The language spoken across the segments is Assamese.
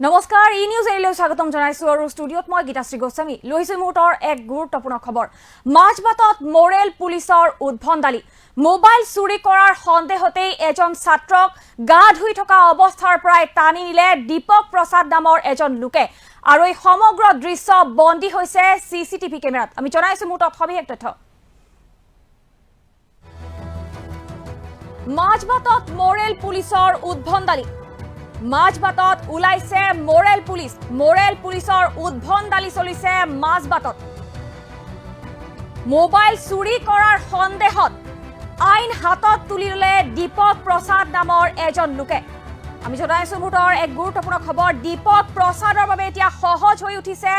নমস্কাৰ ইনিউজলৈ স্বাগতম জনাইছো আৰু ষ্টুডিঅত মই গীতাশ্ৰী গোস্বামী লৈছো মুহূৰ্তৰ এক গুৰুত্বপূৰ্ণ খবৰ মাজবাটত মৰেল পুলিচৰ উদ্ভণ্ডালি মোবাইল চুৰি কৰাৰ সন্দেহতেই এজন ছাত্ৰক গা ধুই থকা অৱস্থাৰ পৰাই টানি নিলে দীপক প্ৰসাদ নামৰ এজন লোকে আৰু এই সমগ্ৰ দৃশ্য বন্দী হৈছে সিসিটিভি কেমেৰাত আমি জনাইছো মুহূৰ্তত সবিশেষ তথ্য মাজবাটত মৰেল পুলিচৰ উদ্ভণ্ডালি মাজবাটত উলাইছে মৰেল পুলিচৰ উদ্ভণ্ডালি চলিছে মাজবাটত মোবাইল চুৰি কৰাৰ সন্দেহত আইন হাতত তুলি ললে দীপক প্ৰসাদ নামৰ এজন লোকে আমি জনাইছো মুহূৰ্তৰ এক গুৰুত্বপূৰ্ণ খবৰ দীপক প্ৰসাদৰ বাবে এতিয়া সহজ হৈ উঠিছে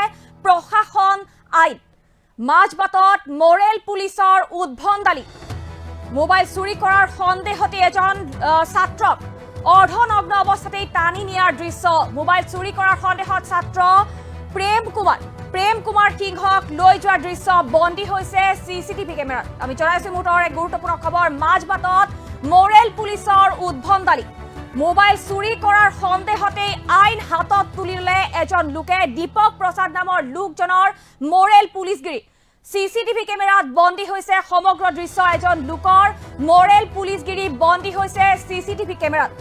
প্ৰশাসন আইন মাজবাটত মৰেল পুলিচৰ উদ্ভণ্ডালি মোবাইল চুৰি কৰাৰ সন্দেহতে এজন ছাত্ৰক অৰ্ধনগ্ন অৱস্থাতেই টানি নিয়াৰ দৃশ্য মোবাইল চুৰি কৰাৰ সন্দেহত ছাত্ৰ প্ৰেম কুমাৰ সিংহক লৈ যোৱাৰ দৃশ্য বন্দী হৈছে সিসিটিভি কেমেৰাত আমি জনাইছো মুহূৰ্তৰ এক গুৰুত্বপূৰ্ণ খবৰ মাজবাটত মৰেল পুলিচৰ উদ্ভণ্ডালি মোবাইল চুৰি কৰাৰ সন্দেহতেই আইন হাতত তুলি ললে এজন লোকে দীপক প্ৰসাদ নামৰ লোকজনৰ মৰেল পুলিচগিৰি সিসিটিভি কেমেৰাত বন্দী হৈছে সমগ্ৰ দৃশ্য এজন লোকৰ মৰেল পুলিচগিৰি বন্দী হৈছে সিসিটিভি কেমেৰাত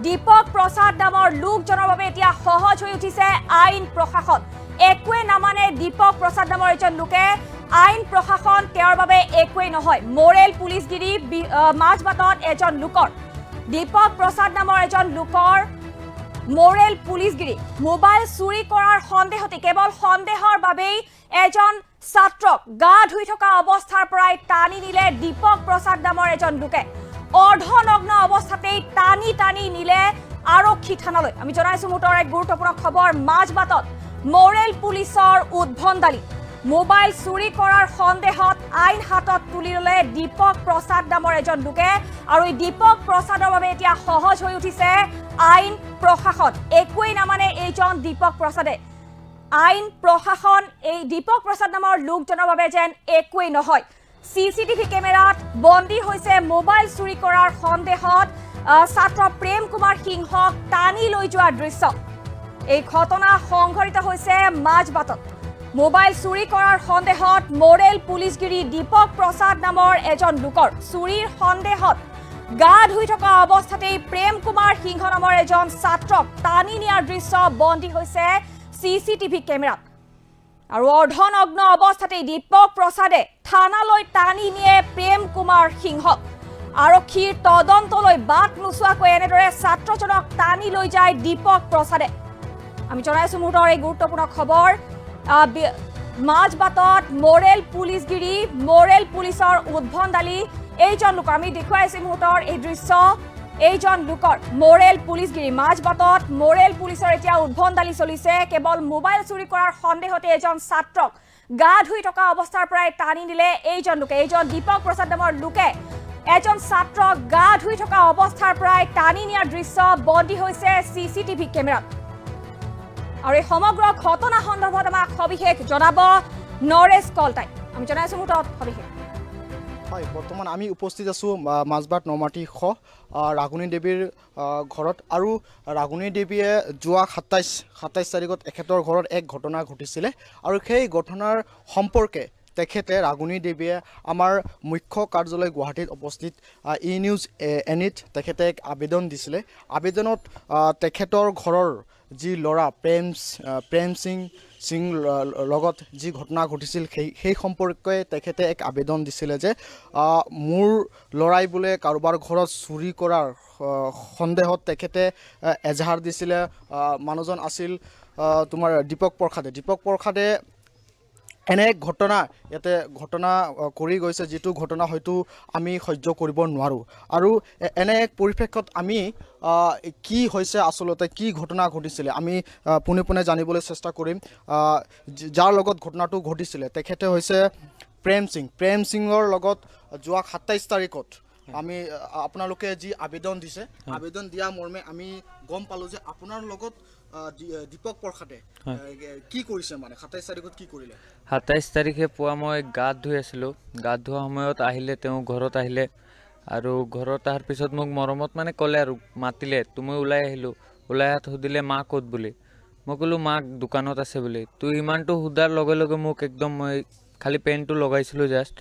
দীপক প্ৰসাদ নামৰ লোকজনৰ বাবে এতিয়া সহজ হৈ উঠিছে আইন প্ৰশাসন একোৱে নামানে দীপক প্ৰসাদ নামৰ এজন লোকে আইন প্ৰশাসন তেওঁৰ বাবে একোৱে নহয় মৰেল পুলিচগিৰি মাজবাটত এজন লোকৰ দীপক প্ৰসাদ নামৰ এজন লোকৰ মৰেল পুলিচগিৰি মোবাইল চুৰি কৰাৰ সন্দেহতে কেৱল সন্দেহৰ বাবেই এজন ছাত্ৰক গা ধুই থকা অৱস্থাৰ পৰাই টানি নিলে দীপক প্ৰসাদ নামৰ এজন লোকে অৰ্ধনগ্ন অৱস্থাতেই টানি নিলে আৰক্ষী থানালৈ আমি জনাইছো মুহূৰ্তৰ এক গুৰুত্বপূৰ্ণ খবৰ মাজবাটত মৰেল পুলিচৰ উদ্ভণ্ডালি মোবাইল চুৰি কৰাৰ সন্দেহত আইন হাতত তুলি ললে দীপক প্ৰসাদ নামৰ এজন লোকে আৰু এই দীপক প্ৰসাদৰ বাবে এতিয়া সহজ হৈ উঠিছে আইন প্ৰশাসন একোৱেই নামানে এইজন দীপক প্ৰসাদে আইন প্ৰশাসন এই দীপক প্ৰসাদ নামৰ লোকজনৰ বাবে যেন একোৱেই নহয় সিসিটিভি কেমেৰাত বন্দী হৈছে মোবাইল চুৰি কৰাৰ সন্দেহত ছাত্ৰ প্ৰেম কুমাৰ সিংহক টানি লৈ যোৱাৰ দৃশ্য এই ঘটনা সংঘটিত হৈছে মাজবাটত মোবাইল চুৰি কৰাৰ সন্দেহত মৰেল পুলিচগিৰি দীপক প্ৰসাদ নামৰ এজন লোকৰ চুৰিৰ সন্দেহত গা ধুই থকা অৱস্থাতেই প্ৰেম কুমাৰ সিংহ নামৰ এজন ছাত্ৰক টানি নিয়াৰ দৃশ্য বন্দী হৈছে সিসিটিভি কেমেৰাত আৰু অৰ্ধনগ্ন অৱস্থাতেই দীপক প্ৰসাদে থানালৈ টানি নিয়ে প্ৰেম কুমাৰ সিংহক আৰক্ষীৰ তদন্তলৈ বাট নোচোৱাকৈ এনেদৰে ছাত্ৰজনক টানি লৈ যায় দীপক প্ৰসাদে আমি জনাইছো মুহূৰ্তৰ এই গুৰুত্বপূৰ্ণ খবৰ মাজবাটত মৰেল পুলিচৰ উদ্ভণ্ডালি এইজন লোক আমি দেখুৱাইছো মুহূৰ্তৰ এই দৃশ্য এইজন লোকৰ মৰেল পুলিচগিৰি মাজবাটত মৰেল পুলিচৰ এতিয়া উদ্ভণ্ডালি চলিছে কেৱল মোবাইল চুৰি কৰাৰ সন্দেহতে এজন ছাত্ৰক গা ধুই থকা অৱস্থাৰ পৰাই টানি নিলে এইজন দীপক প্ৰসাদ নামৰ লোকে এজন ছাত্ৰক গা ধুই থকা অৱস্থাৰ পৰাই টানি নিয়াৰ দৃশ্য বন্দী হৈছে সিসিটিভি কেমেৰাত আৰু এই সমগ্ৰ ঘটনা সন্দৰ্ভত আমাক সবিশেষ জনাব নৰেশ কলতাই আমি জনাইছো মুহূৰ্তত সবিশেষ হয় বৰ্তমান আমি উপস্থিত আছো মাজবাট নমাটি ৰাগুনী দেৱীৰ ঘৰত আৰু ৰাগুনী দেৱীয়ে যোৱা ২৭ তাৰিখত এখেতৰ ঘৰত এক ঘটনা ঘটিছিলে আৰু সেই ঘটনাৰ সম্পৰ্কে তেখেতে ৰাগুনী দেৱীয়ে আমাৰ মুখ্য কাৰ্যালয় গুৱাহাটীত অৱস্থিত Enewsne তেখেতে এক আবেদন দিছিলে আবেদনত তেখেতৰ ঘৰৰ যি ল'ৰা প্ৰেম সিং লগত যি ঘটনা ঘটিছিল সেই সম্পৰ্কে তেখেতে এক আবেদন দিছিলে যে মোৰ ল'ৰাই বোলে কাৰোবাৰ ঘৰত চুৰি কৰাৰ সন্দেহত তেখেতে এজাহাৰ দিছিলে মানুহজন আছিল তোমাৰ দীপক প্ৰসাদে এনে ইয়াতে ঘটনা কৰি গৈছে যিটো ঘটনা হয়তো আমি সহ্য কৰিব নোৱাৰোঁ আৰু এনে এক পৰিপ্ৰেক্ষিতত আমি কি হৈছে আচলতে কি ঘটনা ঘটিছিলে আমি পোনে জানিবলৈ চেষ্টা কৰিম যাৰ লগত ঘটনাটো ঘটিছিলে তেখেতে হৈছে প্ৰেম সিঙৰ লগত যোৱা ২৭ তাৰিখত আমি আপোনালোকে যি আবেদন দিছে আবেদন দিয়া মৰ্মে আমি গম পালোঁ যে আপোনাৰ লগত দীপক প্ৰসাদে কি কৰিছে মানে ২৭ তাৰিখত কি কৰিলে ২৭ তাৰিখে পুৱা মই গাত ধুই আছিলোঁ গাত ধোৱা সময়ত আহিলে তেওঁ ঘৰত আহিলে আৰু ঘৰত অহাৰ পিছত মোক মৰমত মানে ক'লে আৰু মাতিলে তুমি ওলাই আহিলোঁ ওলাই হাত সুধিলে মা ক'ত বুলি মই ক'লোঁ মাক দোকানত আছে বুলি তো ইমানটো সোধাৰ লগে লগে মোক একদম মই খালি পেণ্টটো লগাইছিলোঁ জাষ্ট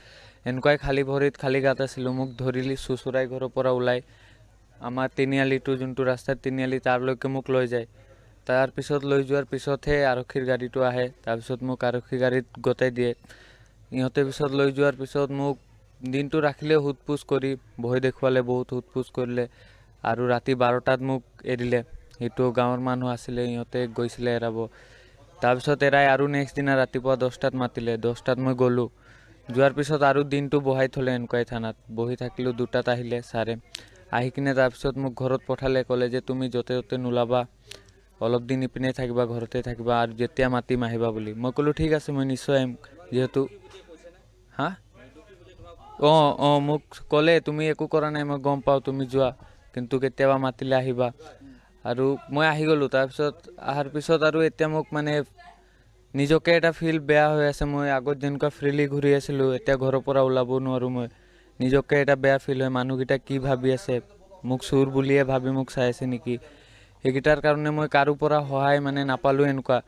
এনেকুৱাই খালী ভৰিত খালী গাত আছিলোঁ মোক ধৰিলি চুচুৰাই ঘৰৰ পৰা ওলাই আমাৰ তিনিআলিটো যোনটো ৰাস্তাৰ তিনিআলি তাৰলৈকে মোক লৈ যায় তাৰপিছত লৈ যোৱাৰ পিছতহে আৰক্ষীৰ গাড়ীটো আহে তাৰপিছত মোক আৰক্ষী গাড়ীত গতাই দিয়ে ইহঁতে পিছত লৈ যোৱাৰ পিছত মোক দিনটো ৰাখিলে সোধ-পোছ কৰি ভয় দেখুৱালে বহুত সোধ-পোছ কৰিলে আৰু ৰাতি 12টাত মোক এৰিলে সেইটো গাঁৱৰ মানুহ আছিলে ইহঁতে গৈছিলে এৰাব তাৰপিছত এৰাই আৰু নেক্সট দিনা ৰাতিপুৱা 10টাত মাতিলে 10টাত মই গ'লোঁ যোৱাৰ পিছত আৰু দিনটো বহাই থ'লে এনেকুৱাই থানাত বহি থাকিলোঁ 2টাত আহিলে ছাৰে আহি কিনে তাৰপিছত মোক ঘৰত পঠালে ক'লে যে তুমি য'তে ত'তে নোলাবা অলপ দিন ইপিনে থাকিবা ঘৰতে থাকিবা আৰু যেতিয়া মাতিম আহিবা বুলি মই ক'লোঁ ঠিক আছে মই নিশ্চয় আহিম যিহেতু হা মোক ক'লে তুমি একো কৰা নাই মই গম পাওঁ তুমি যোৱা কিন্তু কেতিয়াবা মাতিলে আহিবা আৰু মই আহি গ'লোঁ তাৰপিছত অহাৰ পিছত আৰু এতিয়া মোক মানে নিজকে এটা ফিল বেয়া হৈ আছে মই আগত যেনেকুৱা ফ্ৰীলি ঘূৰি আছিলোঁ এতিয়া ঘৰৰ পৰা ওলাব নোৱাৰোঁ মই নিজকে এটা বেয়া ফিল হয় মানুহকেইটা কি ভাবি আছে মোক চোৰ বুলিয়ে ভাবি মোক চাই আছে নেকি সেইকেইটাৰ কাৰণে মই কাৰো পৰা সহায় মানে নাপালোঁ এনেকুৱা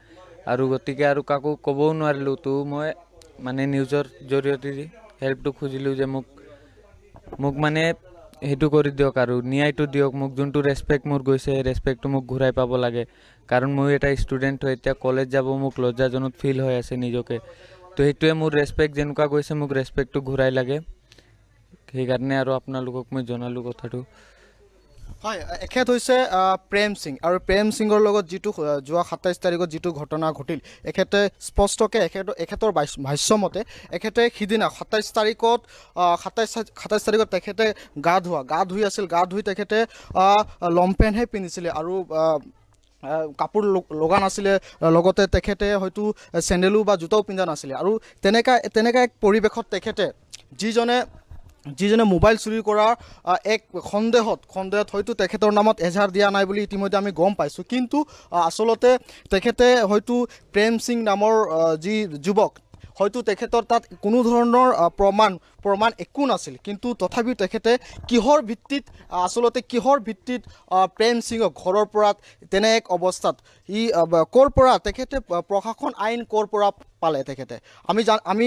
আৰু গতিকে আৰু কাকো ক'বও নোৱাৰিলোঁ তো মই মানে নিউজৰ জৰিয়তে হেল্পটো খুজিলোঁ যে মোক মানে সেইটো কৰি দিয়ক আৰু ন্যায়টো দিয়ক মোক যোনটো ৰেচপেক্ট মোৰ গৈছে ৰেচপেক্টটো মোক ঘূৰাই পাব লাগে কাৰণ মই এটা ষ্টুডেণ্ট হয় এতিয়া কলেজ যাব মোক লজ্জাজনক ফিল হৈ আছে নিজকে তো সেইটোৱে মোৰ ৰেচপেক্ট যেনেকুৱা গৈছে মোক ৰেচপেক্টটো ঘূৰাই লাগে সেইকাৰণে আৰু আপোনালোকক মই জনালোঁ কথাটো হয় এখেত হৈছে প্ৰেম সিং আৰু প্ৰেম সিঙৰ লগত যিটো যোৱা 27 তাৰিখত যিটো ঘটনা ঘটিল এখেতে স্পষ্টকৈ এখেতৰ ভাষ্যমতে এখেতে সিদিনা 27 তাৰিখত 27 তাৰিখত তেখেতে গা ধুই আছিল গা ধুই তেখেতে লংপেণ্টহে পিন্ধিছিলে আৰু কাপোৰ লগা নাছিলে লগতে তেখেতে হয়তো চেণ্ডেলো বা জোতাও পিন্ধা নাছিলে আৰু তেনেকা এক পৰিৱেশত তেখেতে যিজনে মোবাইল চুৰি কৰাৰ এক সন্দেহত হয়তো তেখেতৰ নামত এজাহাৰ দিয়া নাই বুলি ইতিমধ্যে আমি গম পাইছোঁ কিন্তু আচলতে তেখেতে হয়তো প্ৰেম সিং নামৰ যি যুৱক হয়তো তেখেতৰ তাত কোনো ধৰণৰ প্ৰমাণ একো নাছিল কিন্তু তথাপিও তেখেতে কিহৰ ভিত্তিত প্ৰেম সিঙক ঘৰৰ পৰা তেনে এক অৱস্থাত ক'ৰ পৰা তেখেতে প্ৰশাসন আইন ক'ৰ পৰা পালে তেখেতে আমি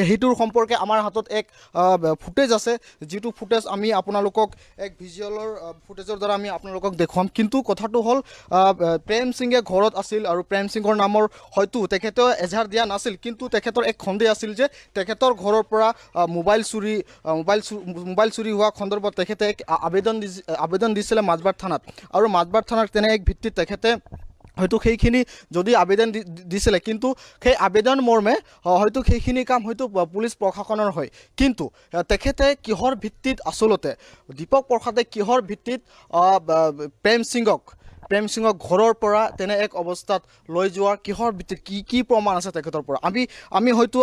সেইটোৰ সম্পৰ্কে আমাৰ হাতত এক ফুটেজ আছে যিটো ফুটেজ আমি আপোনালোকক এক ভিজুৱেলৰ ফুটেজৰ দ্বাৰা আমি আপোনালোকক দেখুৱাম কিন্তু কথাটো হ'ল প্ৰেম সিঙে ঘৰত আছিল আৰু প্ৰেম সিঙৰ নামৰ হয়তো তেখেতে এজাহাৰ দিয়া নাছিল কিন্তু তেখেতৰ এক সন্দেহ আছিল যে তেখেতৰ ঘৰৰ পৰা মোবাইল চুৰি হোৱা সন্দৰ্ভত তেখেতে এক আবেদন দিছিলে মাজবাট থানাত আৰু মাজবাট থানাৰ তেনে এক ভিত্তিত তেখেতে হয়তো সেইখিনি যদি আবেদন দিছিলে কিন্তু সেই আবেদন মৰ্মে হয়তো সেইখিনি কাম হয়তো পুলিচ প্ৰশাসনৰ হয় কিন্তু তেখেতে কিহৰ ভিত্তিত আচলতে দীপক প্ৰসাদে কিহৰ ভিত্তিত প্ৰেম সিঙক ঘৰৰ পৰা তেনে এক অৱস্থাত লৈ যোৱাৰ কিহৰ ভিত্তিত কি প্ৰমাণ আছে তেখেতৰ পৰা আমি হয়তো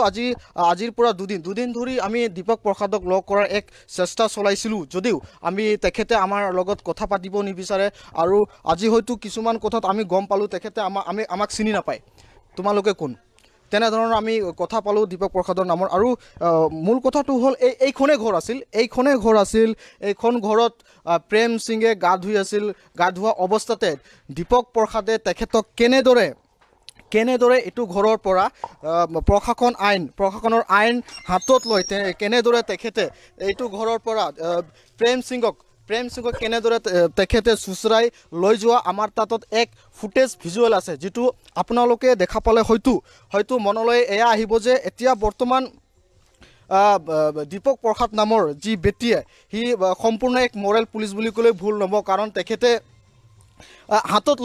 আজিৰ পৰা দুদিন ধৰি আমি দীপক প্ৰসাদক লগ কৰাৰ এক চেষ্টা চলাইছিলোঁ যদিও তেখেতে আমাৰ লগত কথা পাতিব নিবিচাৰে আৰু আজি হয়তো কিছুমান কথাত আমি গম পালোঁ তেখেতে আমাক চিনি নাপায় তোমালোকে কোন তেনেধৰণৰ আমি কথা পালোঁ দীপক প্ৰসাদৰ নামৰ আৰু মূল কথাটো হ'ল এইখন ঘৰ আছিল এইখন ঘৰত প্ৰেম সিঙে গা ধোৱা অৱস্থাতে দীপক প্ৰসাদে তেখেতক কেনেদৰে এইটো ঘৰৰ পৰা প্ৰশাসনৰ আইন হাতত লৈ কেনেদৰে তেখেতে এইটো ঘৰৰ পৰা প্ৰেম সিঙক কেনেদৰে তেখেতে চুচৰাই লৈ যোৱা আমাৰ তাতত এক ফুটেজ ভিজুৱেল আছে যিটো আপোনালোকে দেখা পালে হয়তো মনলৈ এয়া আহিব যে এতিয়া বৰ্তমান দীপক প্ৰসাদ নামৰ যি ব্যক্তিয়ে সি সম্পূৰ্ণ এক মৰেল পুলিচ বুলি ক'লে ভুল নহ'ব কাৰণ তেখেতে হাতত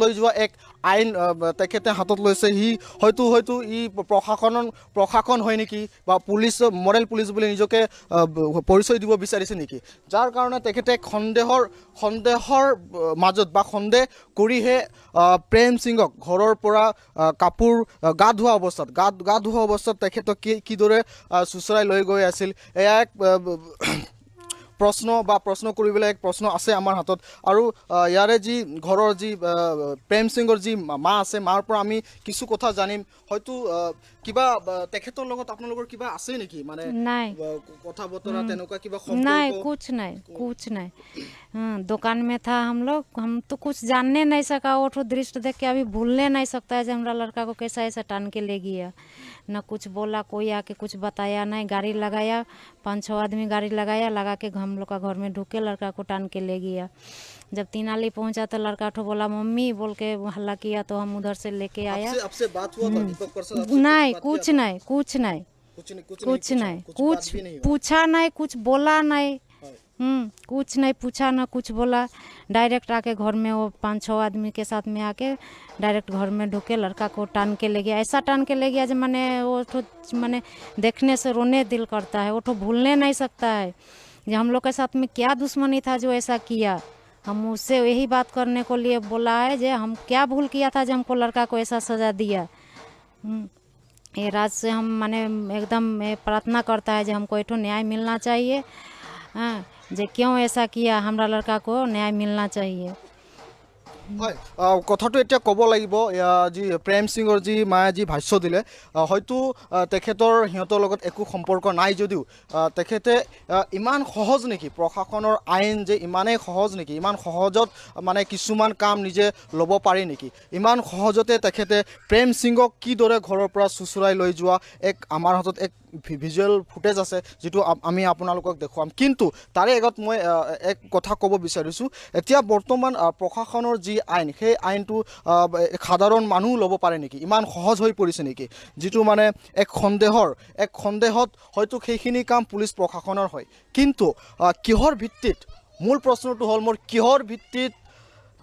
লৈ যোৱা এক আইন তেখেতে হাতত লৈছে সি হয়তো ই প্ৰশাসন হয় নেকি বা পুলিচ মৰেল পুলিচ বুলি নিজকে পৰিচয় দিব বিচাৰিছে নেকি যাৰ কাৰণে তেখেতে সন্দেহৰ মাজত বা সন্দেহ কৰিহে প্ৰেম সিঙক ঘৰৰ পৰা কাপোৰ গা ধোৱা অৱস্থাত তেখেতক কিদৰে চুচৰাই লৈ গৈ আছিল এয়া এক প্ৰশ্ন বা প্ৰশ্ন কৰিবলৈ এক প্ৰশ্ন আছে আমাৰ হাতত আৰু ইয়াৰে যি ঘৰৰ যি প্ৰেম সিঙৰ যি মা আছে মাৰ পৰা আমি কিছু কথা জানিম হয়তো কিবা তেখেতৰ লগত আপোনালোকৰ কিবা আছে নেকি মানে নাই কথা বতৰা তেনেকুৱা কিবা नहीं সম্পৰ্ক कुछ नहीं दुकान में था हम तो कुछ जानने नहीं सका वो तो दृश्य देख के अभी भूलने नहीं सकता है जो हमारा लड़का को कैसा ऐसा टान के ले गया न कुछ बोला कोई आके कुछ बताया नहीं गाड़ी लगाया 5-6 आदमी गाड़ी लगाया लगा के हम लोग का घर में ढुके लड़का को टान के ले गया जब तीनाली पहुंचा तो लड़का ठो बोला मम्मी बोल के हल्ला किया तो हम उधर से लेके आया आपसे बात हुआ था दीपक प्रसाद नहीं कुछ नहीं कुछ पूछा नहीं कुछ बोला नहीं कुछ नहीं पूछा ना कुछ बोला डायरेक्ट आके घर में वो 5-6 आदमी के साथ में आके डायरेक्ट घर में ढुके लड़का को टान के ले गया ऐसा टान के ले गया जो मैंने वो तो मैंने देखने से रोने दिल करता है वो तो भूलने नहीं सकता है जो हम लोग के साथ में क्या दुश्मनी था जो ऐसा किया हम उससे यही बात करने को लिए बोला है जो हम क्या भूल किया था जो हमको लड़का को ऐसा सजा दिया ये राज से हम माने एकदम प्रार्थना करता है जो हमको एक न्याय मिलना चाहिए हाँ जे क्यों ऐसा किया हमारा लड़का को न्याय मिलना चाहिए হয় কথাটো এতিয়া ক'ব লাগিব যি প্ৰেম সিঙৰ যি মায়ে যি ভাষ্য দিলে হয়তো তেখেতৰ সিহঁতৰ লগত একো সম্পৰ্ক নাই যদিও তেখেতে ইমান সহজ নেকি প্ৰশাসনৰ আইন যে ইমানেই সহজ নেকি ইমান সহজত মানে কিছুমান কাম নিজে ল'ব পাৰি নেকি ইমান সহজতে তেখেতে প্ৰেম সিঙক কিদৰে ঘৰৰ পৰা চুচুৰাই লৈ যোৱা এক আমাৰ হাতত এক ভিজুৱেল ফুটেজ আছে যেটো আমি আপোনালোকক দেখুৱাম কিন্তু তাৰে আগত মই এক কথা ক'ব বিচাৰিছোঁ এতিয়া বৰ্তমান প্ৰশাসনৰ যি আইন সেই আইনটো সাধাৰণ মানুহ ল'ব পাৰে নেকি ইমান সহজ হৈ পৰিছে নেকি যেটো মানে এক সন্দেহত হয়তো সেইখিনি কাম পুলিচ প্ৰশাসনৰ হয় কিন্তু কিহৰ ভিত্তিত মূল প্ৰশ্নটো হ'ল মোৰ কিহৰ ভিত্তিত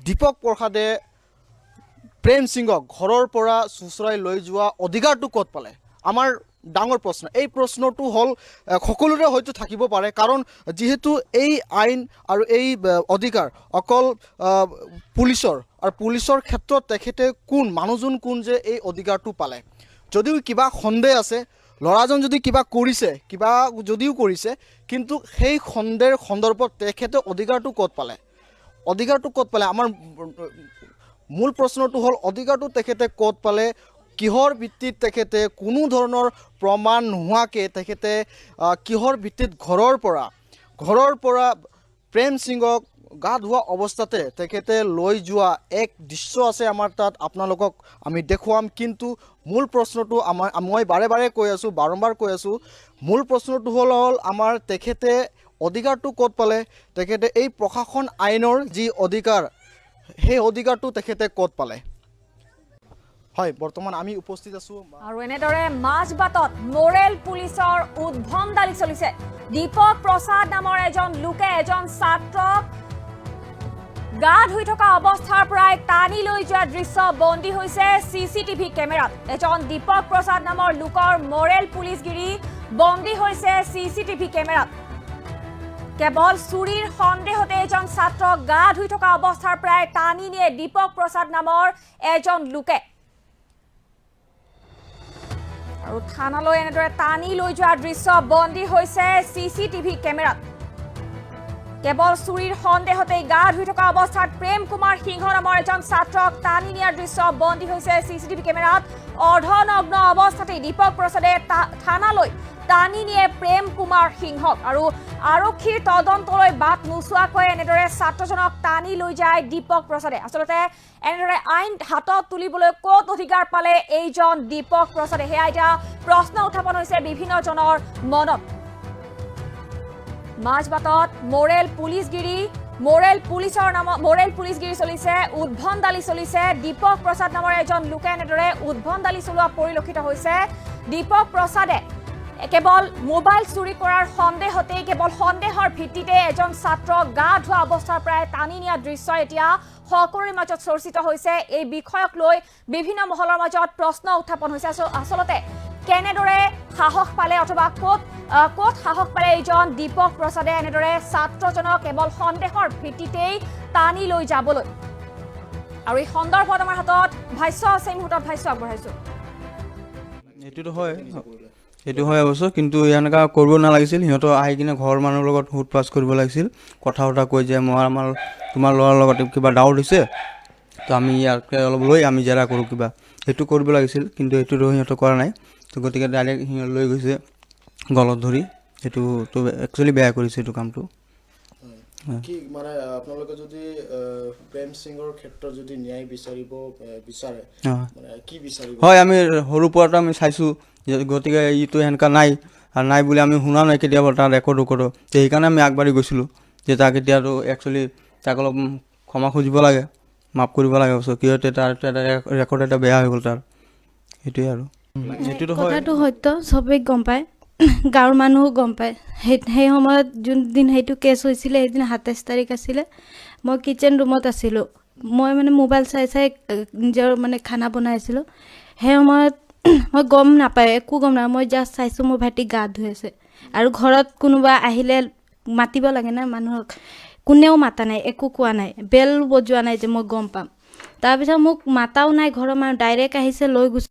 দীপক প্ৰসাদে প্ৰেম সিঙক ঘৰৰ পৰা চুচুৰাই লৈ যোৱা অধিকাৰটো ক'ত পালে আমাৰ ডাঙৰ প্ৰশ্ন এই প্ৰশ্নটো হ'ল সকলোৰে হয়তো থাকিব পাৰে কাৰণ যেহেতু এই আইন আৰু এই অধিকাৰ অকল পুলিচৰ আৰু পুলিচৰ ক্ষেত্ৰত তেখেতে কোন মানুহজন কোন যে এই অধিকাৰটো পালে যদিও কিবা সন্দেহ আছে ল'ৰাজন যদি কিবা কৰিছে কিবা যদিও কৰিছে কিন্তু সেই সন্দেহৰ সন্দৰ্ভত তেখেতে অধিকাৰটো ক'ত পালে আমাৰ মূল প্ৰশ্নটো হ'ল অধিকাৰটো তেখেতে ক'ত পালে কিহৰ ভিত্তিত তেখেতে কোনো ধৰণৰ প্ৰমাণ নোহোৱাকৈ তেখেতে কিহৰ ভিত্তিত ঘৰৰ পৰা প্ৰেম সিঙক গা ধোৱা অৱস্থাতে তেখেতে লৈ যোৱা এক দৃশ্য আছে আমাৰ তাত আপোনালোকক আমি দেখুৱাম কিন্তু মূল প্ৰশ্নটো মই বাৰম্বাৰ কৈ আছোঁ মূল প্ৰশ্নটো হ'ল আমাৰ তেখেতে অধিকাৰটো ক'ত পালে তেখেতে এই প্ৰশাসন আইনৰ যি অধিকাৰ সেই অধিকাৰটো তেখেতে ক'ত পালে হয় বৰ্তমান আমি উপস্থিত আছো আৰু এনেদৰে মাজবাটত মোৰেল পুলিচৰ উদ্ভণ্ডালি চলিছে দীপক প্ৰসাদ নামৰ এজন লোকে এজন ছাত্ৰক গা ধুই থকা অৱস্থাৰ পৰাই টানি লৈ যোৱা দৃশ্য বন্দী হৈছে চিচিটিভি কেমেৰাত এজন দীপক প্ৰসাদ নামৰ লোকৰ মোৰেল পুলিচগিৰি বন্দী হৈছে চিচিটিভি কেমেৰাত কেৱল চুৰিৰ সন্দেহতে এজন ছাত্ৰক গা ধুই থকা অৱস্থাৰ পৰাই টানি নিয়ে দীপক প্ৰসাদ নামৰ এজন লোকে আৰু থানালৈ এনেদৰে টানি লৈ যোৱাৰ দৃশ্য বন্দী হৈছে চিচিটিভি কেমেৰাত কেৱল চুৰিৰ সন্দেহতে গা ধুই থকা অৱস্থাত প্ৰেম কুমাৰ সিংহ নামৰ এজন ছাত্ৰক টানি নিয়াৰ দৃশ্য বন্দী হৈছে চিচিটিভি কেমেৰাত অৰ্ধনগ্ন অৱস্থাতে দীপক প্ৰসাদে থানালৈ টানি নিয়ে প্ৰেম কুমাৰ সিংহক আৰু আৰক্ষীৰ তদন্তলৈ বাট নোচোৱাকৈ এনেদৰে ছাত্ৰজনক টানি লৈ যায় দীপক প্ৰসাদে আচলতে এনেদৰে আইন হাতত তুলিবলৈ ক'ত অধিকাৰ পালে এইজন দীপক প্ৰসাদে সেয়া এতিয়া প্ৰশ্ন উত্থাপন হৈছে বিভিন্নজনৰ মনত মাজবাটত মোৰেল পুলিচগিৰি চলিছে উদ্ভণ্ডালি চলিছে দীপক প্ৰসাদ নামৰ এজন লোকে এনেদৰে উদ্ভণ্ডালি চলোৱা পৰিলক্ষিত হৈছে দীপক প্ৰসাদে কেৱল মোবাইল চুৰি কৰাৰ সন্দেহতে কেৱল সন্দেহৰ ভিত্তিতে এজন ছাত্ৰক গা ধোৱা অৱস্থাৰ পৰাই টানি নিয়া দৃশ্য এতিয়া সকলোৰে মাজত চৰ্চিত হৈছে এই বিষয়ক লৈ বিভিন্ন মহলৰ মাজত প্ৰশ্ন উত্থাপন হৈছে আচলতে কেনেদৰে সাহস পালে অথবা ক'ত সাহস পালে এইজন দীপক প্ৰসাদে এনেদৰে ছাত্ৰজনক কেৱল সন্দেহৰ ভিত্তিতেই টানি লৈ যাবলৈ আৰু এই সন্দৰ্ভত আমাৰ হাতত ভাষ্য আছে মুহূৰ্তত ভাষ্য আগবঢ়াইছো এইটোতো হয় সেইটো হয় অৱশ্য, কিন্তু এনেকুৱা কৰিব নালাগিছিল। সিহঁতৰ আহি কিনে ঘৰৰ মানুহৰ লগত সোধ পাছ কৰিব লাগিছিল, কথা বতৰা কৈ যে তোমাৰ ল'ৰাৰ লগত কিবা ডাউট হৈছে, তো আমি ইয়াকে অলপ লৈ আমি জেৰা কৰোঁ কিবা, সেইটো কৰিব লাগিছিল। কিন্তু সেইটোতো সিহঁতে কৰা নাই। তো গতিকে ডাইৰেক্ট সিহঁত লৈ গৈছে গলত ধৰি। সেইটোতো একচুৱেলি বেয়া কৰিছে এইটো কামটো। কি মানে আপোনালোকে যদি প্ৰেম সিঙৰ ক্ষেত্ৰত যদি ন্যায় বিচাৰিব বিচাৰে মানে কি বিচাৰিব? হয়, আমি সৰুৰ পৰাটো আমি চাইছোঁ, গতিকে ইটো সেনেকুৱা নাই আৰু নাই বুলি আমি শুনা নাই কেতিয়াবা তাৰ ৰেকৰ্ড তো সেইকাৰণে আমি আগবাঢ়ি গৈছিলোঁ যে তাক এতিয়াতো একচুৱেলি তাক অলপ ক্ষমা খুজিব লাগে, মাফ কৰিব লাগে অৱশ্যে, কিয়তে তাৰ ৰেকৰ্ড এটা বেয়া হৈ গ'ল তাৰ, সেইটোৱে আৰু। সেইটোতো হয়, কথাটো সত্য, চবেই গম পায়, গাঁৱৰ মানুহো গম পায়। সেই সময়ত যোনদিন সেইটো কেছ হৈছিলে সেইদিন 27 তাৰিখ আছিলে, মই কিটচেন ৰুমত আছিলোঁ। মই মানে মোবাইল চাই চাই নিজৰ মানে খানা বনাই আছিলোঁ। সেই সময়ত মই গম নাপায়, একো গম নাপায়, মই জাষ্ট চাইছোঁ মোৰ ভাইটি গা ধুই আছে। আৰু ঘৰত কোনোবা আহিলে মাতিব লাগে না মানুহক, কোনেও মাতা নাই, একো কোৱা নাই, বেল বজোৱা নাই যে মই গম পাম। তাৰপিছত মোক মাতাও নাই ঘৰৰ মানুহ, ডাইৰেক্ট আহিছে লৈ গৈছে।